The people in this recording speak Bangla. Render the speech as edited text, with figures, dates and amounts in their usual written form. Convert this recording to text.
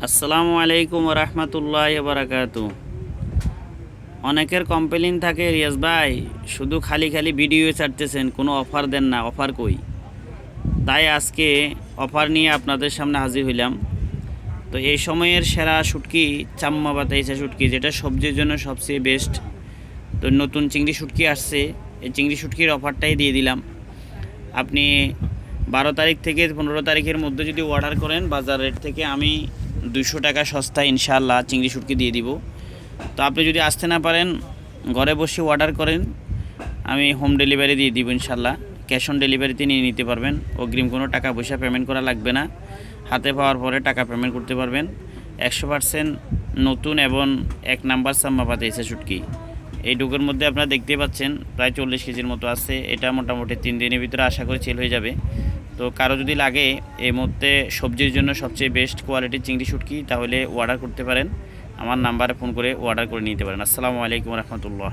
আসসালামু আলাইকুম রহমতুল্লাহ বারাকাতু। অনেকের কমপ্লেইন থাকে, রিয়াজ ভাই শুধু খালি খালি ভিডিও ছাড়তেছেন, কোনো অফার দেন না, অফার কই? তাই আজকে অফার নিয়ে আপনাদের সামনে হাজির হইলাম। তো এই সময়ের সেরা শুটকি চাম্মা বা তেইসা শুটকি, যেটা সবজির জন্য সবচেয়ে বেস্ট। তো নতুন চিংড়ি শুটকি আসছে, এই চিংড়ি শুটকির অফারটাই দিয়ে দিলাম। আপনি 12 তারিখ থেকে 15 তারিখের মধ্যে যদি অর্ডার করেন, বাজার রেট থেকে আমি 200 টাকা সস্তায় ইনশাআল্লাহ চিংড়ি শুটকি দিয়ে দিব। তো আপনি যদি আসতে না পারেন, ঘরে বসে অর্ডার করেন, আমি হোম ডেলিভারি দিয়ে দিব ইনশাআল্লাহ। ক্যাশ অন ডেলিভারিতে নিয়ে নিতে পারবেন, অগ্রিম কোনো টাকা পয়সা পেমেন্ট করা লাগবে না, হাতে পাওয়ার পরে টাকা পেমেন্ট করতে পারবেন। 100% নতুন এবং 1 নাম্বার চাম্মা পাতা এসে শুটকি। এই ডুকের মধ্যে আপনারা দেখতে পাচ্ছেন প্রায় 40 কেজির মতো আছে। এটা মোটামুটি 3 দিনের ভিতরে আশা করি সেল হয়ে যাবে। তো কারো যদি লাগে এই মুহূর্তে সবজির জন্য সবচেয়ে বেস্ট কোয়ালিটির চিংড়ি শুটকি, তাহলে অর্ডার করতে পারেন। আমার নাম্বারে ফোন করে অর্ডার করে নিতে পারেন। আসসালামু আলাইকুম রহমতুল্লাহ।